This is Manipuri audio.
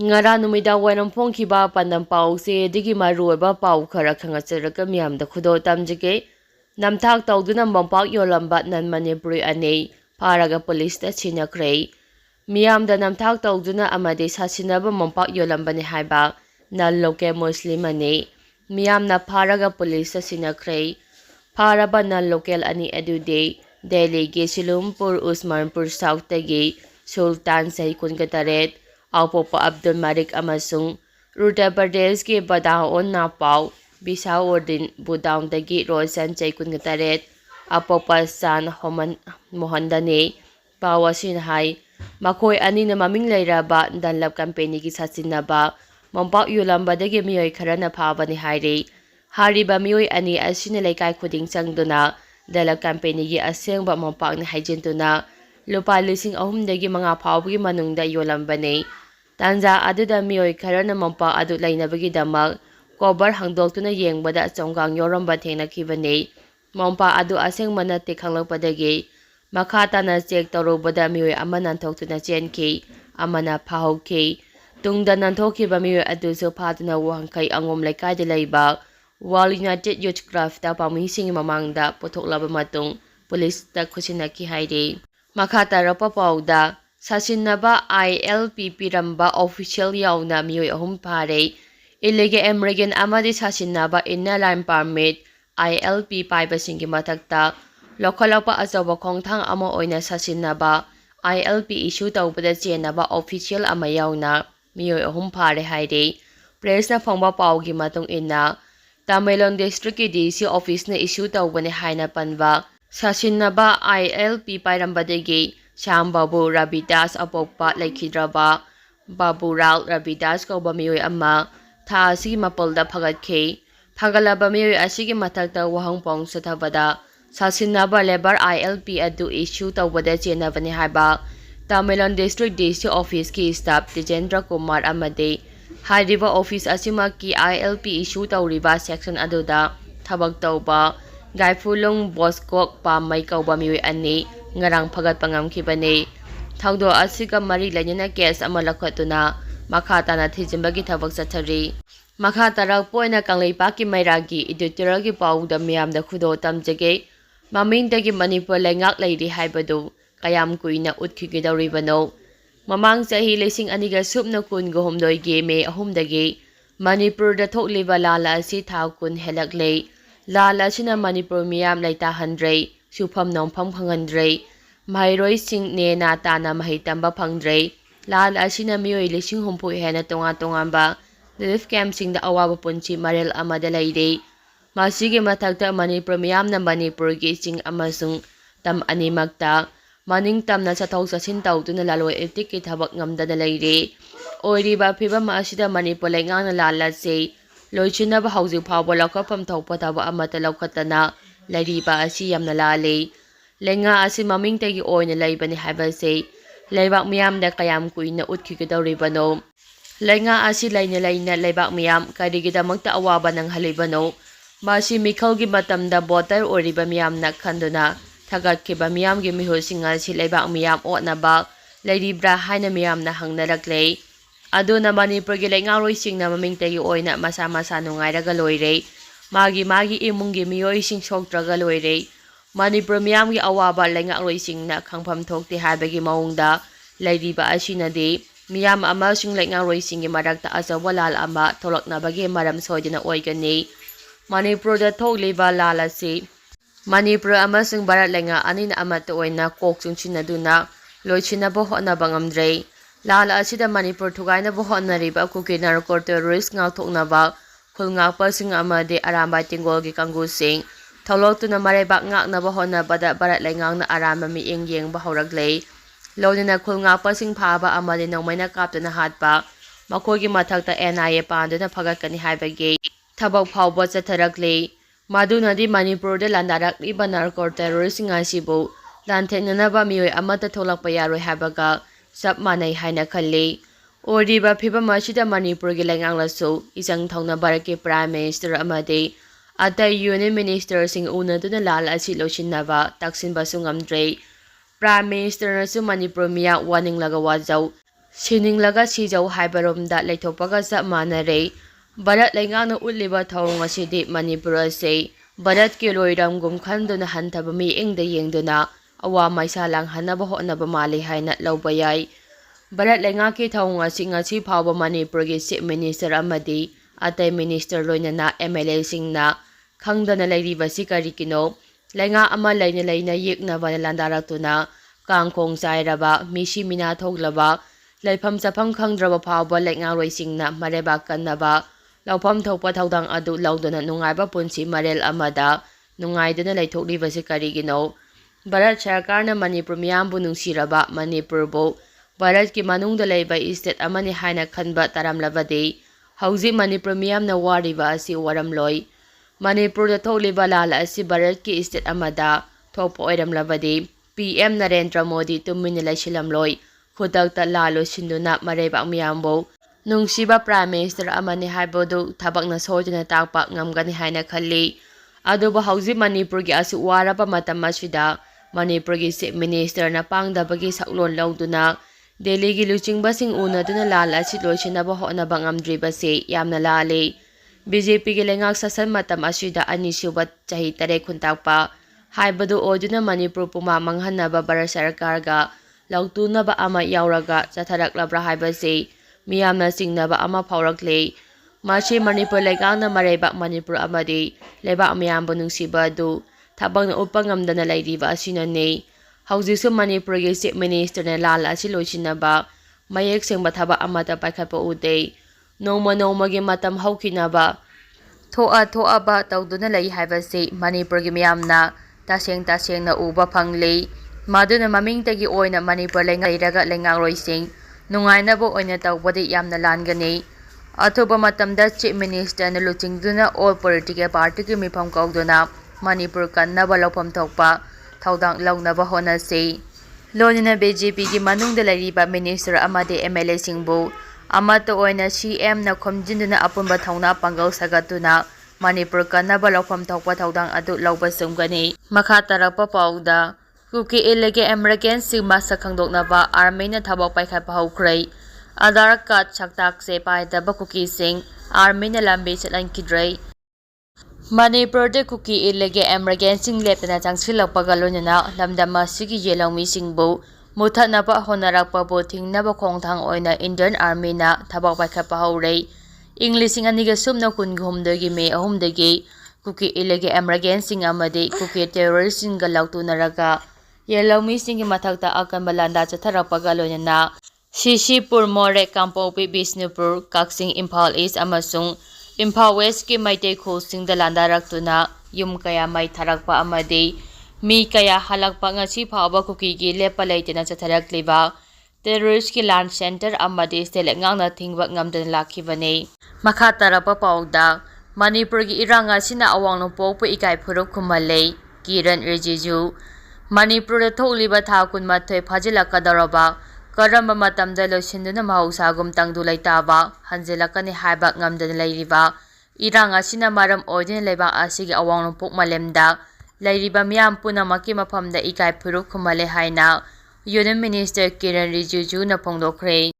Ngara numida wainam phongkhiba pandam pause digi maruiba pau khara khangacheraka miyamda khudo tamjige namthak tawduna mompak yolamba nan Manipuri ani pharaga police ta chinakre miyamda namthak tawduna amade sasinaba mompak yolambani haiba nan loke muslim ani miyamna pharaga police ta sinakre pharaba nan local ani edude Delhi ge Silumpur Usmanpur South tagi Sultan Sai Kunkataret Aupopa Abdul Malik amasung Uttar Pradesh ke Badaon Napau Bisawordin Budang dagi Rosan Sai Kunkataret Apopa San Mohandane Pawasin Hai Makoi ani na maming lairaba danlap company ki sasinaba mompak yulamba dagi miyoy karana phaba ni hairi hariba miyoy ani asina laikai khuding changduna dalap company gi asengba mompak ni haijintuna lupa lising dagi mga phawgi manungda yolambane tanja aduda miyoy karana mompak adu lainabagi damak cover hangdoktuna yengbada chonggang yoramba thengnakhibane mompa adu asengmana tikhanglakpadagi makata na check torobada miyoy ama nanthokuna chenki amana phahokki tungda nanthokhiba miyoy adu so phatuna wangkai angom laikai de laiba Wall United Youth Craft ta pamising mamangda pothoklaba matung police ta khusinaki haide makata rapa pauda sasinaba ILPP ramba official yauna miyoy ahum pare illegal immigrant amadi sasinaba inna line permit ILP paibasingi matakta lokhalapa azawa khongthang ama oina sasinaba ILP issue tawbada chenaba official ama yauna miyoy ahum pare haide press na phangba paugi matung inna Tamenglong District ki DC office na issue tawbani haina panba sasinaba ILP pairambadagi Shambabu Rabidas apokpa laikhidraba Babural Rabidas kauba miyoy ama tha asigi mapalda phagatke phagalaba miyoy asigi mathakta wahangpong sathabada sasinaba labor ILP adu issue tawbada chenabani haiba Tamenglong District DC office ki staff Tejendra Kumar amade Hariba office asima ki ILP issue tawriba section aduda thabak tawba gaifulong boskok pamay kauba miyoy ani ngarang phagat pangamkhibane thawdo asiga mari lainana case ama lakhatuna makhata na thijimbagi thabak chathari makhata rak poina kangleipa ki mairagi editorial ki pauda miyamda khudo tamjage mamingdagi Manipur lengak leiri haibadu kayam kuina utkigidawribano Mamang sahi lesing aniga supna kun gohomdoi ge me ahumdagi Manipur da thokliba lala asi thaw kun helaklei lala sina Manipur miyam laita handrei sufam nongpham phangandrei mairoi sing ne na ta na mahitamba phangdrei lala sina mioi lesing humpu hena tonga ba relief camp sing da awaba punchi marel amada leire masige mathakta Manipur miyam na Manipur ge sing amasung tam animakta Maning tamna chathok chasin tawduna laloi etik ki thabak ngamdana leire oiriba phibam asida Manipur lengang na lala se loichinaba hauji phawba lakhapam thokpa taba amata laukhatana lariba asi yamna lale lenga asi maming tagi oina leibani haiba se leibak miyam da kayam kuina utkigidawribano lenga asi laina leibak miyam karigidamakta awaba nang halibano masi mikhalgi matamda voter oriba miyam na khanduna Thagatkiba miyam gi mihusinga si leibak miyam otnaba leiribra haina miyam na hangnarakle aduna Manipur gi lengaroi singna mamingtagi oina masa nungairaga loire magi imunggi miyoi sing soktraga loire Manipur miyam gi awaba lengaroi singna khangpham thokti haibagi maungda leiriba asinade miyam ama sing lengaroi singi marakta azawa lal ama tholaknabagi maram soidina oigani Manipur da thokliba lalasi Manipur amasung Barat lenga anin amata oina kok chungchinaduna loichinaba hotnaba ngamdrei lala asida Manipur thugainaba hotnariba Kuki narco terrorist ngakthoknaba khulngakpa sing amade aramba tingolgi kangusing tholoktuna marebak ngaknaba hotnabada Barat lengang na aramba miing yengba horaklei lodina khulngakpa sing phaba amade nongmaina kaptuna hatpa makogi mathakta NIA panduna phagatkani haibagi thabak phawba chatharaklei Madunadi Manipur de landarakliba narco terrorist ngasibu lanthengnanaba miyoy amata tholakpa yaroi habaga sab manai haina khalle oriba phibam asida Manipur gi lenganglasu isang thongna Bharatki Prime Minister amade atai Union Minister sing unaduna lal asi lochinaba taksinba sungamdrei Prime Minister nasu Manipur miya warning laga wajau ꯁꯤꯅꯤꯡꯂꯒ ꯁꯤꯖꯧ ꯍꯥꯏꯕꯔꯣꯝꯗ ꯂꯩꯊꯣꯛꯄꯒ ꯆꯞ ꯃꯥꯟꯅꯔꯦ꯫ ꯚꯥꯔꯠ ꯂꯩꯉꯥꯛꯅ ꯎꯠꯂꯤꯕ ꯊꯧꯑꯣꯡ ꯑꯁꯤꯗꯤ ꯃꯅꯤꯄꯨꯔ ꯑꯁꯤ ꯚꯥꯔꯠꯀꯤ ꯂꯣꯏꯔꯝꯒꯨꯝ ꯈꯟꯗꯨꯅ ꯍꯟꯊꯕ ꯃꯤꯠꯌꯦꯡꯗ ꯌꯦꯡꯗꯨꯅ ꯑꯋꯥ ꯃꯩꯁꯥ ꯂꯥꯡꯍꯟꯅꯕ ꯍꯣꯠꯅꯕ ꯃꯥꯜꯂꯤ ꯍꯥꯏꯅ ꯂꯧꯕ ꯌꯥꯏ꯫ ꯚꯥꯔꯠ ꯂꯩꯉꯥꯛꯀꯤ ꯊꯧꯑꯣꯡ ꯑꯁꯤ ꯉꯁꯤ ꯐꯥꯎꯕ ꯃꯅꯤꯄꯨꯔꯒꯤ ꯆꯤꯞ ꯃꯤꯅꯤꯁꯇꯔ ꯑꯃꯗꯤ ꯑꯇꯩ ꯃꯤꯅꯤꯁꯇꯔ ꯂꯣꯏꯅꯅ MLAꯁꯤꯡꯅ ꯈꯪꯗꯅ ꯂꯩꯔꯤꯕꯁꯤ ꯀꯔꯤꯒꯤꯅꯣ? ꯂꯩꯉꯥꯛ ꯑꯃ ꯂꯩꯅ ꯂꯩꯅ ꯌꯦꯛꯅꯕ ꯂꯥꯟꯗꯥꯔꯛꯇꯨꯅ ꯀꯥꯡꯈꯣꯡ ꯆꯥꯏꯔꯕ, ꯃꯤꯁꯤ ꯃꯤꯅꯥ ꯊꯣꯛꯂꯕ, ꯂꯩꯐꯝ ꯆꯥꯐꯝ ꯈꯪꯗ꯭ꯔꯕ ꯐꯥꯎꯕ ꯂꯩꯉꯥꯛꯂꯣꯏꯁꯤꯡꯅ ꯃꯔꯩꯕꯥꯛ ꯀꯟꯅꯕ, ꯂꯧꯐꯝ ꯊꯣꯛꯄ ꯊꯧꯗꯥꯡ ꯑꯗꯨ ꯂꯧꯗꯨꯅ ꯅꯨꯡꯉꯥꯏꯕ ꯄꯨꯟꯁꯤ ꯃꯔꯦꯜ ꯑꯃꯗ ꯅꯨꯡꯉꯥꯏꯗꯨꯅ ꯂꯩꯊꯣꯛꯂꯤꯕꯁꯤ ꯀꯔꯤꯒꯤꯅꯣ? ꯚꯥꯔꯠ ꯁꯔꯀꯥꯔꯅ ꯃꯅꯤꯄꯨꯔ ꯃꯤꯌꯥꯝꯕꯨ ꯅꯨꯡꯁꯤꯔꯕ, ꯃꯅꯤꯄꯨꯔꯕꯨ ꯚꯥꯔꯠꯀꯤ ꯃꯅꯨꯡꯗ ꯂꯩꯕ ꯏꯁꯇꯦꯠ ꯑꯃꯅꯤ ꯍꯥꯏꯅ ꯈꯟꯕ ꯇꯥꯔꯝꯂꯕꯗꯤ ꯍꯧꯖꯤꯛ ꯃꯅꯤꯄꯨꯔ ꯃꯤꯌꯥꯝꯅ ꯋꯥꯔꯤꯕ ꯑꯁꯤ ꯋꯥꯔꯝꯂꯣꯏ꯫ ꯃꯅꯤꯄꯨꯔꯗ ꯊꯣꯛꯂꯤꯕ ꯂꯥꯜ ꯑꯁꯤ ꯚꯥꯔꯠꯀꯤ ꯏꯁꯇꯦꯠ ꯑꯃꯗ ꯊꯣꯛꯄ ꯑꯣꯏꯔꯝꯂꯕꯗꯤ PM ꯅꯔꯦꯟꯗ꯭ꯔ ꯃꯣꯗꯤ ꯇꯨꯃꯤꯟꯅ ꯂꯩꯁꯤꯜꯂꯝꯂꯣꯏ꯫ ꯈꯨꯗꯛꯇ ꯂꯥꯜ ꯂꯣꯏꯁꯤꯟꯗꯨꯅ ꯃꯔꯩꯕꯥꯛ ꯃꯤꯌꯥꯝꯕꯨ ꯅꯨꯡꯁꯤꯕ ꯄ꯭ꯔꯥꯏꯝ ꯃꯤꯅꯤꯁꯇꯔ ꯑꯃꯅꯤ ꯍꯥꯏꯕꯗꯨ ꯊꯕꯛꯅ ꯁꯣꯏꯗꯅ ꯇꯥꯛꯄ ꯉꯝꯒꯅꯤ ꯍꯥꯏꯅ ꯈꯜꯂꯤ꯫ ꯑꯗꯨꯕꯨ ꯍꯧꯖꯤꯛ ꯃꯅꯤꯄꯨꯔꯒꯤ ꯑꯁꯨꯛ ꯋꯥꯔꯕ ꯃꯇꯝ ꯑꯁꯤꯗ ꯃꯅꯤꯄꯨꯔꯒꯤ ꯆꯤꯞ ꯃꯤꯅꯤꯁꯇꯔꯅ ꯄꯥꯡꯗꯕꯒꯤ ꯁꯛꯂꯣꯟ ꯂꯧꯗꯨꯅ ꯗꯦꯜꯂꯤꯒꯤ ꯂꯨꯆꯤꯡꯕꯁꯤꯡ ꯎꯅꯗꯨꯅ ꯂꯥꯜ ꯑꯁꯤ ꯂꯣꯏꯁꯤꯟꯅꯕ ꯍꯣꯠꯅꯕ ꯉꯝꯗ꯭ꯔꯤꯕꯁꯤ ꯌꯥꯝꯅ ꯂꯥꯜꯂꯤ꯫ BJPꯒꯤ ꯂꯩꯉꯥꯛ ꯁꯥꯁꯟ ꯃꯇꯝ ꯑꯁꯤꯗ ꯑꯅꯤꯁꯨꯕ ꯆꯍꯤ ꯇꯔꯦꯠ ꯈꯨꯟꯇꯥꯛꯄ ꯍꯥꯏꯕꯗꯨ ꯑꯣꯏꯗꯨꯅ ꯃꯅꯤꯄꯨꯔ ꯄꯨꯝꯃꯥꯡ ꯃꯥꯡꯍꯟꯅꯕ ꯚꯥꯔꯠ ꯁꯔꯀꯥꯔꯒ ꯂꯧꯇꯨꯅꯕ ꯑꯃ ꯌꯥꯎꯔꯒ ꯆꯠꯊꯔꯛꯂꯕ꯭ꯔꯥ ꯍꯥꯏꯕꯁꯤ ꯃꯤꯌꯥꯝꯅ ꯆꯤꯡꯅꯕ ꯑꯃ ꯐꯥꯎꯔꯛꯂꯤ꯫ ꯃꯁꯤ ꯃꯅꯤꯄꯨꯔ ꯂꯩꯉꯥꯛꯅ ꯃꯔꯩꯕꯥꯛ ꯃꯅꯤꯄꯨꯔ ꯑꯃꯗꯤ ꯂꯩꯕꯥꯛ ꯃꯤꯌꯥꯝꯕꯨ ꯅꯨꯡꯁꯤꯕ ꯑꯗꯨ ꯊꯕꯛꯅ ꯎꯠꯄ ꯉꯝꯗꯅ ꯂꯩꯔꯤꯕ ꯑꯁꯤꯅꯅꯤ꯫ ꯍꯧꯖꯤꯛꯁꯨ ꯃꯅꯤꯄꯨꯔꯒꯤ ꯆꯤꯞ ꯃꯤꯅꯤꯁꯇꯔꯅ ꯂꯥꯜ ꯑꯁꯤ ꯂꯣꯏꯁꯤꯟꯅꯕ ꯃꯌꯦꯛ ꯁꯦꯡꯕ ꯊꯕꯛ ꯑꯃꯠꯇ ꯄꯥꯏꯈꯠꯄ ꯎꯗꯦ꯫ ꯅꯣꯡꯃ ꯅꯣꯡꯃꯒꯤ ꯃꯇꯝ ꯍꯧꯈꯤꯅꯕ ꯊꯣꯛꯑꯕ ꯇꯧꯗꯨꯅ ꯂꯩ ꯍꯥꯏꯕꯁꯤ ꯃꯅꯤꯄꯨꯔꯒꯤ ꯃꯤꯌꯥꯝꯅ ꯇꯁꯦꯡꯅ ꯎꯕ ꯐꯪꯂꯤ꯫ ꯃꯗꯨꯅ ꯃꯃꯤꯡꯇꯒꯤ ꯑꯣꯏꯅ ꯃꯅꯤꯄꯨꯔ ꯂꯩꯔꯒ ꯂꯩꯉꯥꯛꯂꯣꯏꯁꯤꯡ ꯅꯨꯡꯉꯥꯏꯅꯕ ꯑꯣꯏꯅ ꯇꯧꯕꯗꯤ ꯌꯥꯝꯅ ꯂꯥꯟꯒꯅꯤ꯫ ꯑꯊꯨꯕ ꯃꯇꯝꯗ ꯆꯤꯞ ꯃꯤꯅꯤꯁꯇꯔꯅ ꯂꯨꯆꯤꯡꯗꯨꯅ ꯑꯣꯜ ꯄꯣꯂꯤꯇꯤꯀꯦꯜ ꯄꯥꯔꯇꯤꯒꯤ ꯃꯤꯐꯝ ꯀꯧꯗꯨꯅ ꯃꯅꯤꯄꯨꯔ ꯀꯟꯅꯕ ꯂꯧꯐꯝ ꯊꯣꯛꯄ ꯊꯧꯗꯥꯡ ꯂꯧꯅꯕ ꯍꯣꯠꯅꯁꯤ꯫ ꯂꯣꯏꯅꯅ BJPꯒꯤ ꯃꯅꯨꯡꯗ ꯂꯩꯔꯤꯕ ꯃꯤꯅꯤꯁꯇꯔ ꯑꯃꯗꯤ MLAꯁꯤꯡꯕꯨ ꯑꯃꯠꯇ ꯑꯣꯏꯅ CMꯅ ꯈꯣꯝꯖꯤꯟꯗꯨꯅ ꯑꯄꯨꯟꯕ ꯊꯧꯅꯥ ꯄꯥꯡꯒꯜ ꯁꯥꯒꯠꯇꯨꯅ ꯃꯅꯤꯄꯨꯔ ꯀꯟꯅꯕ ꯂꯧꯐꯝ ꯊꯣꯛꯄ ꯊꯧꯗꯥꯡ ꯑꯗꯨ ꯂꯧꯕ ꯆꯨꯝꯒꯅꯤ꯫ ꯃꯈꯥ ꯇꯥꯔꯛꯄ ꯄꯥꯎꯗ ꯀꯨꯀꯤ illigel immigrants ꯃꯁꯛ ꯈꯪꯗꯣꯛꯅꯕ ꯑꯥꯔꯃꯤꯅ ꯊꯕꯛ ꯄꯥꯏꯈꯠꯄ ꯍꯧꯈ꯭ꯔꯦ꯫ ꯑꯙꯥꯔ ꯀꯥꯔꯗ ꯁꯛꯇꯥꯛꯁꯦ ꯄꯥꯏꯗꯕ ꯀꯨꯀꯤꯁꯤꯡ ꯑꯥꯔꯃꯤꯅ ꯂꯝꯕꯤ ꯆꯠꯍꯟꯈꯤꯗ꯭ꯔꯦ꯫ ꯃꯅꯤꯄꯨꯔꯗ ꯀꯨꯀꯤ illigel immigrants ꯂꯦꯞꯇꯅ ꯆꯪꯁꯤꯜꯂꯛꯄꯒ ꯂꯣꯏꯅꯅ ꯂꯝꯗꯝ ꯑꯁꯤꯒꯤ ꯌꯦꯜꯍꯧꯃꯤꯁꯤꯡꯕꯨ ꯃꯨꯠꯊꯠꯅꯕ ꯍꯣꯠꯅꯔꯛꯄꯕꯨ ꯊꯤꯡꯅꯕ ꯈꯣꯡꯊꯥꯡ ꯑꯣꯏꯅ ꯏꯟꯗꯤꯌꯟ ꯑꯥꯔꯃꯤꯅ ꯊꯕꯛ ꯄꯥꯏꯈꯠꯄ ꯍꯧꯔꯦ꯫ ꯏꯪ 2023ꯒꯤ ꯃꯦ 3ꯗꯒꯤ ꯀꯨꯀꯤ illigel immigrants ꯑꯃꯗꯤ ꯀꯨꯀꯤ ꯇꯦꯔꯣꯔꯤꯁꯁꯤꯡꯒ ꯂꯧꯇꯨꯅꯔꯒ ꯌꯦꯜꯍꯧꯃꯤꯁꯤꯡꯒꯤ ꯃꯊꯛꯇ ꯑꯀꯟꯕ ꯂꯥꯟꯗꯥ ꯆꯠꯊꯔꯛꯄꯒ ꯂꯣꯏꯅꯅ ꯁꯤꯁꯤꯄꯨꯔ, ꯃꯣꯔꯦ, ꯀꯥꯡꯄꯣꯛꯄꯤ, ꯕꯤꯁꯅꯨꯄꯨꯔ, ꯀꯛꯆꯤꯡ, ꯏꯝꯐꯥꯜ ꯏꯁ ꯑꯃꯁꯨꯡ ꯏꯝꯐꯥꯜ ꯋꯦꯁꯀꯤ ꯃꯩꯇꯩ ꯈꯨꯜꯁꯤꯡꯗ ꯂꯥꯟꯗꯥꯔꯛꯇꯨꯅ ꯌꯨꯝ ꯀꯌꯥ ꯃꯩ ꯊꯥꯔꯛꯄ ꯑꯃꯗꯤ ꯃꯤ ꯀꯌꯥ ꯍꯜꯂꯛꯄ ꯉꯁꯤ ꯐꯥꯎꯕ ꯀꯨꯀꯤꯒꯤ ꯂꯦꯞꯄ ꯂꯩꯇꯅ ꯆꯠꯊꯔꯛꯂꯤꯕ ꯇꯦꯔꯣꯔꯤꯁꯀꯤ ꯂꯥꯟ ꯁꯦꯟꯇꯔ ꯑꯃꯗꯤ ꯁ꯭ꯇꯦꯠ ꯂꯩꯉꯥꯛꯅ ꯊꯤꯡꯕ ꯉꯝꯗꯅ ꯂꯥꯛꯈꯤꯕꯅꯤ꯫ ꯃꯈꯥ ꯇꯥꯔꯛꯄ ꯄꯥꯎꯗ ꯃꯅꯤꯄꯨꯔꯒꯤ ꯏꯔꯥꯡ ꯑꯁꯤꯅ ꯑꯋꯥꯡ ꯅꯣꯡꯄꯣꯛꯄꯨ ꯏꯀꯥꯏ ꯐꯨꯔꯨꯞ ꯈꯨꯝꯍꯜꯂꯦ꯫ ꯀꯤꯔꯟ ꯔꯤꯖꯤꯖꯨ ꯃꯅꯤꯄꯨꯔꯗ ꯊꯣꯛꯂꯤꯕ ꯊꯥ 12 ꯐꯥꯖꯤꯜꯂꯛꯀꯗꯧꯔꯕ ꯀꯔꯝꯕ ꯃꯇꯝꯗ ꯂꯣꯏꯁꯤꯟꯗꯨꯅ ꯃꯍꯧꯁꯥꯒꯨꯝ ꯇꯪꯗꯨ ꯂꯩꯇꯥꯕ ꯍꯟꯖꯤꯜꯂꯛꯀꯅꯤ ꯍꯥꯏꯕ ꯉꯝꯗꯅ ꯂꯩꯔꯤꯕ ꯏꯔꯥꯡ ꯑꯁꯤꯅ ꯃꯔꯝ ꯑꯣꯏꯗꯨꯅ ꯂꯩꯕꯥꯛ ꯑꯁꯤꯒꯤ ꯑꯋꯥꯡ ꯅꯣꯡꯄꯣꯛ ꯃꯥꯂꯦꯝꯗ ꯂꯩꯔꯤꯕ ꯃꯤꯌꯥꯝ ꯄꯨꯝꯅꯃꯛꯀꯤ ꯃꯐꯝꯗ ꯏꯀꯥꯏ ꯐꯨꯔꯨꯞ ꯈꯨꯝꯍꯜꯂꯦ ꯍꯥꯏꯅ ꯌꯨꯅꯤꯌꯟ ꯃꯤꯅꯤꯁꯇꯔ ꯀꯤꯔꯟ ꯔꯤꯖꯤꯖꯨꯅ ꯐꯣꯡꯗꯣꯛꯈ꯭ꯔꯦ꯫